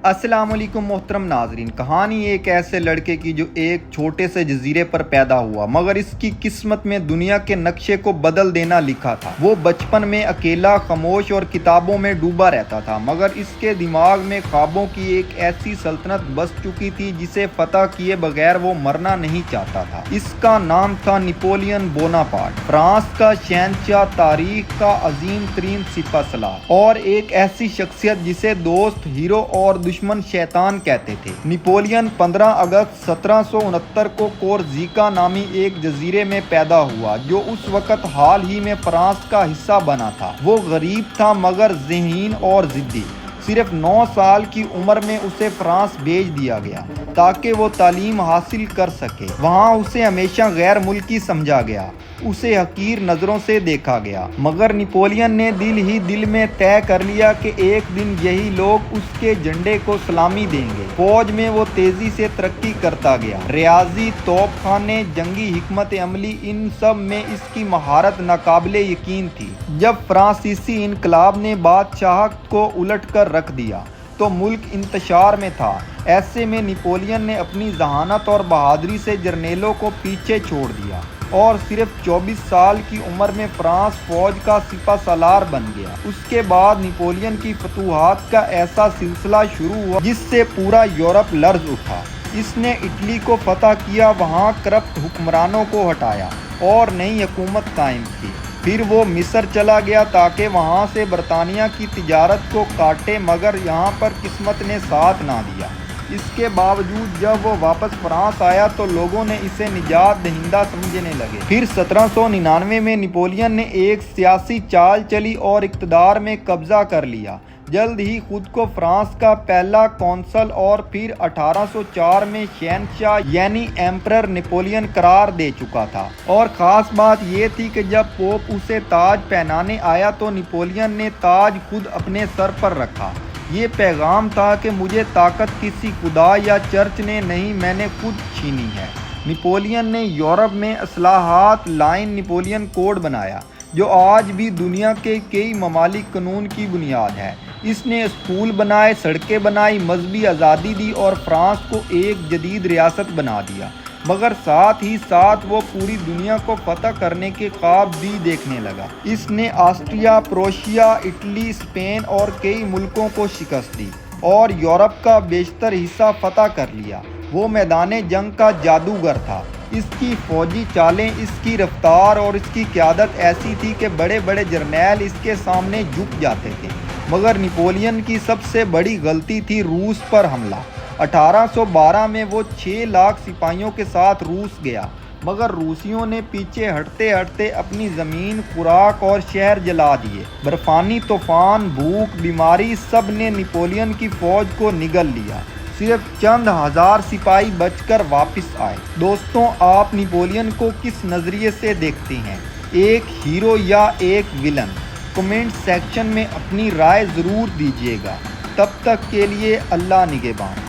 السلام علیکم محترم ناظرین، کہانی ایک ایسے لڑکے کی جو ایک چھوٹے سے جزیرے پر پیدا ہوا، مگر اس کی قسمت میں دنیا کے نقشے کو بدل دینا لکھا تھا۔ وہ بچپن میں اکیلا، خاموش اور کتابوں میں ڈوبا رہتا تھا، مگر اس کے دماغ میں خوابوں کی ایک ایسی سلطنت بس چکی تھی جسے فتح کیے بغیر وہ مرنا نہیں چاہتا تھا۔ اس کا نام تھا نپولین بوناپارٹ، فرانس کا شہنشاہ، تاریخ کا عظیم ترین سپہ سالار، اور ایک ایسی شخصیت جسے دوست، ہیرو اور دشمن شیطان کہتے تھے۔ نپولین 15 اگست 1769 کو کورزیکا نامی ایک جزیرے میں پیدا ہوا جو اس وقت حال ہی میں فرانس کا حصہ بنا تھا۔ وہ غریب تھا مگر ذہین اور ضدی۔ صرف 9 سال کی عمر میں اسے فرانس بھیج دیا گیا تاکہ وہ تعلیم حاصل کر سکے۔ وہاں اسے ہمیشہ غیر ملکی سمجھا گیا، اسے حقیر نظروں سے دیکھا گیا، مگر نپولین نے دل ہی دل میں طے کر لیا کہ ایک دن یہی لوگ اس کے جھنڈے کو سلامی دیں گے۔ فوج میں وہ تیزی سے ترقی کرتا گیا۔ ریاضی، توپ خانے، جنگی حکمت عملی، ان سب میں اس کی مہارت ناقابل یقین تھی۔ جب فرانسیسی انقلاب نے بادشاہت کو الٹ کر رکھ دیا تو ملک انتشار میں تھا۔ ایسے میں نپولین نے اپنی ذہانت اور بہادری سے جرنیلوں کو پیچھے چھوڑ دیا اور صرف 24 سال کی عمر میں فرانس فوج کا سپہ سالار بن گیا۔ اس کے بعد نپولین کی فتوحات کا ایسا سلسلہ شروع ہوا جس سے پورا یورپ لرز اٹھا۔ اس نے اٹلی کو فتح کیا، وہاں کرپٹ حکمرانوں کو ہٹایا اور نئی حکومت قائم کی۔ پھر وہ مصر چلا گیا تاکہ وہاں سے برطانیہ کی تجارت کو کاٹے، مگر یہاں پر قسمت نے ساتھ نہ دیا۔ اس کے باوجود جب وہ واپس فرانس آیا تو لوگوں نے اسے نجات دہندہ سمجھنے لگے۔ پھر 1799 میں نپولین نے ایک سیاسی چال چلی اور اقتدار میں قبضہ کر لیا۔ جلد ہی خود کو فرانس کا پہلا قونصل اور پھر 1804 میں شہنشاہ یعنی ایمپرر نپولین قرار دے چکا تھا۔ اور خاص بات یہ تھی کہ جب پوپ اسے تاج پہنانے آیا تو نپولین نے تاج خود اپنے سر پر رکھا۔ یہ پیغام تھا کہ مجھے طاقت کسی خدا یا چرچ نے نہیں، میں نے خود چھینی ہے۔ نپولین نے یورپ میں اصلاحات لائیں، نپولین کوڈ بنایا جو آج بھی دنیا کے کئی ممالک قانون کی بنیاد ہے۔ اس نے اسکول بنائے، سڑکیں بنائی، مذہبی آزادی دی اور فرانس کو ایک جدید ریاست بنا دیا، مگر ساتھ ہی ساتھ وہ پوری دنیا کو فتح کرنے کے خواب بھی دیکھنے لگا۔ اس نے آسٹریا، پروشیا، اٹلی، اسپین اور کئی ملکوں کو شکست دی اور یورپ کا بیشتر حصہ فتح کر لیا۔ وہ میدان جنگ کا جادوگر تھا۔ اس کی فوجی چالیں، اس کی رفتار اور اس کی قیادت ایسی تھی کہ بڑے بڑے جرنیل اس کے سامنے جھک جاتے تھے۔ مگر نپولین کی سب سے بڑی غلطی تھی روس پر حملہ۔ 1812 میں وہ 6 لاکھ سپاہیوں کے ساتھ روس گیا، مگر روسیوں نے پیچھے ہٹتے ہٹتے اپنی زمین، خوراک اور شہر جلا دیے۔ برفانی طوفان، بھوک، بیماری، سب نے نپولین کی فوج کو نگل لیا۔ صرف چند ہزار سپاہی بچ کر واپس آئے۔ دوستوں، آپ نپولین کو کس نظریے سے دیکھتے ہیں؟ ایک ہیرو یا ایک ویلن؟ کمنٹ سیکشن میں اپنی رائے ضرور دیجیے گا۔ تب تک کے لیے اللہ نگہبان۔